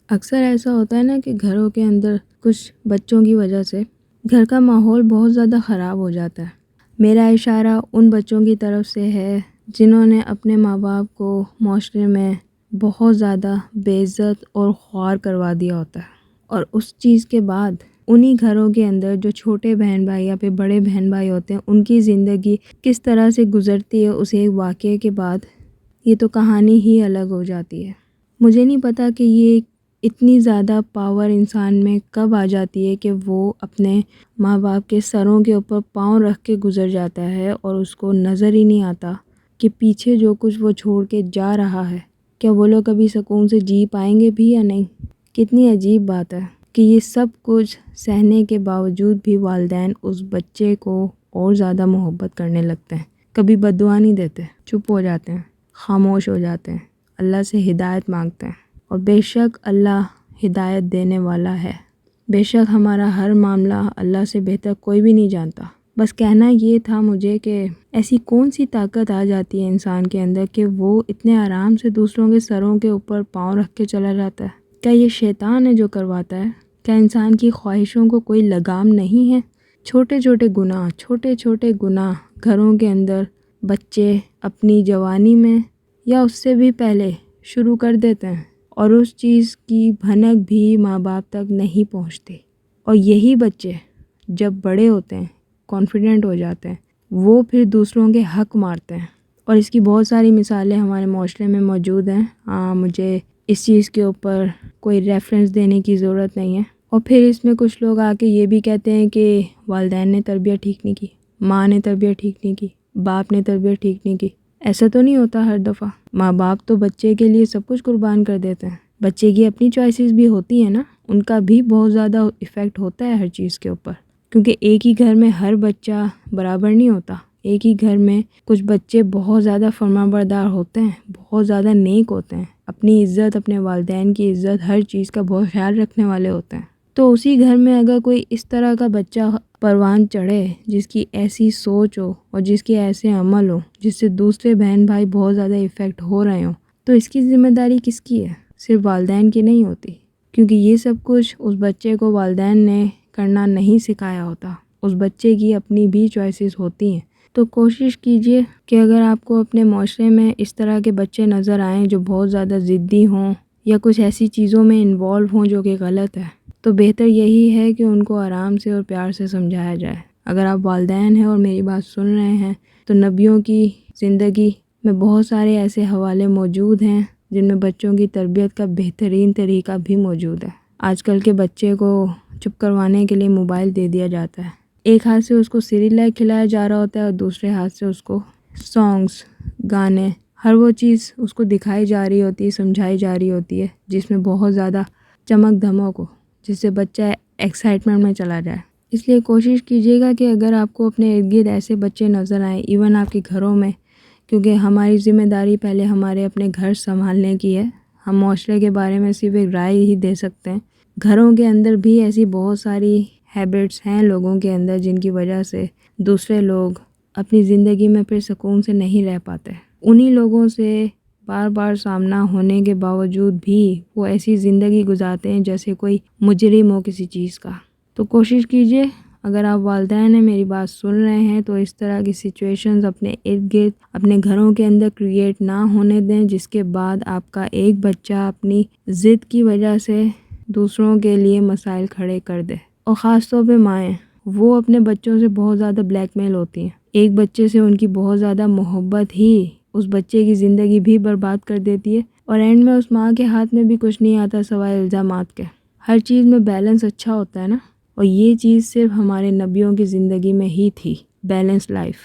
اکثر ایسا ہوتا ہے نا کہ گھروں کے اندر کچھ بچوں کی وجہ سے گھر کا ماحول بہت زیادہ خراب ہو جاتا ہے۔ میرا اشارہ ان بچوں کی طرف سے ہے جنہوں نے اپنے ماں باپ کو معاشرے میں بہت زیادہ بے عزت اور خوار کروا دیا ہوتا ہے، اور اس چیز کے بعد انہی گھروں کے اندر جو چھوٹے بہن بھائی یا پھر بڑے بہن بھائی ہوتے ہیں ان کی زندگی کس طرح سے گزرتی ہے اس ایک واقعے کے بعد، یہ تو کہانی ہی الگ ہو جاتی ہے۔ مجھے نہیں پتا کہ یہ اتنی زیادہ پاور انسان میں کب آ جاتی ہے کہ وہ اپنے ماں باپ کے سروں کے اوپر پاؤں رکھ کے گزر جاتا ہے اور اس کو نظر ہی نہیں آتا کہ پیچھے جو کچھ وہ چھوڑ کے جا رہا ہے کیا وہ لوگ کبھی سکون سے جی پائیں گے بھی یا نہیں۔ کتنی عجیب بات ہے کہ یہ سب کچھ سہنے کے باوجود بھی والدین اس بچے کو اور زیادہ محبت کرنے لگتے ہیں، کبھی بد دعا نہیں دیتے، چپ ہو جاتے ہیں، خاموش ہو جاتے ہیں، اللہ سے ہدایت مانگتے ہیں۔ اور بے شک اللہ ہدایت دینے والا ہے، بے شک ہمارا ہر معاملہ اللہ سے بہتر کوئی بھی نہیں جانتا۔ بس کہنا یہ تھا مجھے کہ ایسی کون سی طاقت آ جاتی ہے انسان کے اندر کہ وہ اتنے آرام سے دوسروں کے سروں کے اوپر پاؤں رکھ کے چلا جاتا ہے۔ کیا یہ شیطان ہے جو کرواتا ہے؟ کیا انسان کی خواہشوں کو کوئی لگام نہیں ہے؟ چھوٹے چھوٹے گناہ گھروں کے اندر بچے اپنی جوانی میں یا اس سے بھی پہلے شروع کر دیتے ہیں، اور اس چیز کی بھنک بھی ماں باپ تک نہیں پہنچتی، اور یہی بچے جب بڑے ہوتے ہیں، کانفیڈنٹ ہو جاتے ہیں، وہ پھر دوسروں کے حق مارتے ہیں۔ اور اس کی بہت ساری مثالیں ہمارے معاشرے میں موجود ہیں۔ مجھے اس چیز کے اوپر کوئی ریفرنس دینے کی ضرورت نہیں ہے۔ اور پھر اس میں کچھ لوگ آ کے یہ بھی کہتے ہیں کہ والدین نے تربیت ٹھیک نہیں کی، ماں نے تربیت ٹھیک نہیں کی، باپ نے تربیت ٹھیک نہیں کی۔ ایسا تو نہیں ہوتا ہر دفعہ، ماں باپ تو بچے کے لیے سب کچھ قربان کر دیتے ہیں۔ بچے کی اپنی چوائسیز بھی ہوتی ہیں نا، ان کا بھی بہت زیادہ ایفیکٹ ہوتا ہے ہر چیز کے اوپر، کیونکہ ایک ہی گھر میں ہر بچہ برابر نہیں ہوتا۔ ایک ہی گھر میں کچھ بچے بہت زیادہ فرمانبردار ہوتے ہیں، بہت زیادہ نیک ہوتے ہیں، اپنی عزت، اپنے والدین کی عزت، ہر چیز کا بہت خیال رکھنے والے ہوتے ہیں۔ تو اسی گھر میں اگر کوئی اس طرح کا بچہ پروان چڑھے جس کی ایسی سوچ ہو اور جس کے ایسے عمل ہو جس سے دوسرے بہن بھائی بہت زیادہ ایفیکٹ ہو رہے ہوں، تو اس کی ذمہ داری کس کی ہے؟ صرف والدین کی نہیں ہوتی، کیونکہ یہ سب کچھ اس بچے کو والدین نے کرنا نہیں سکھایا ہوتا۔ اس بچے کی اپنی بھی چوائسیز ہوتی ہیں۔ تو کوشش کیجئے کہ اگر آپ کو اپنے معاشرے میں اس طرح کے بچے نظر آئیں جو بہت زیادہ ضدی ہوں یا کچھ ایسی چیزوں میں انوالو ہوں جو کہ غلط ہے، تو بہتر یہی ہے کہ ان کو آرام سے اور پیار سے سمجھایا جائے۔ اگر آپ والدین ہیں اور میری بات سن رہے ہیں تو نبیوں کی زندگی میں بہت سارے ایسے حوالے موجود ہیں جن میں بچوں کی تربیت کا بہترین طریقہ بھی موجود ہے۔ آج کل کے بچے کو چپ کروانے کے لیے موبائل دے دیا جاتا ہے، ایک ہاتھ سے اس کو سیریلیک کھلایا جا رہا ہوتا ہے اور دوسرے ہاتھ سے اس کو سانگز، گانے، ہر وہ چیز اس کو دکھائی جا رہی ہوتی ہے، سمجھائی جا رہی ہوتی ہے جس میں بہت زیادہ چمک دھمک ہو، جس سے بچہ ایکسائٹمنٹ میں چلا جائے۔ اس لیے کوشش کیجیے گا کہ اگر آپ کو اپنے ارد گرد ایسے بچے نظر آئیں، ایون آپ کے گھروں میں، کیونکہ ہماری ذمہ داری پہلے ہمارے اپنے گھر سنبھالنے کی ہے، ہم معاشرے کے بارے میں صرف ایک رائے ہی دے سکتے ہیں۔ گھروں کے اندر بھی ایسی بہت ساری ہیبٹس ہیں لوگوں کے اندر جن کی وجہ سے دوسرے لوگ اپنی زندگی میں پھر سکون سے نہیں رہ پاتے۔ انہی لوگوں سے بار بار سامنا ہونے کے باوجود بھی وہ ایسی زندگی گزارتے ہیں جیسے کوئی مجرم ہو کسی چیز کا۔ تو کوشش کیجئے، اگر آپ والدین ہیں میری بات سن رہے ہیں، تو اس طرح کی سچویشنز اپنے ارد گرد، اپنے گھروں کے اندر کریٹ نہ ہونے دیں جس کے بعد آپ کا ایک بچہ اپنی ضد کی وجہ سے دوسروں کے لیے مسائل کھڑے کر دے۔ اور خاص طور پہ مائیں، وہ اپنے بچوں سے بہت زیادہ بلیک میل ہوتی ہیں۔ ایک بچے سے ان کی بہت زیادہ محبت ہی اس بچے کی زندگی بھی برباد کر دیتی ہے، اور اینڈ میں اس ماں کے ہاتھ میں بھی کچھ نہیں آتا سوائے الزامات کے۔ ہر چیز میں بیلنس اچھا ہوتا ہے نا، اور یہ چیز صرف ہمارے نبیوں کی زندگی میں ہی تھی، بیلنس لائف۔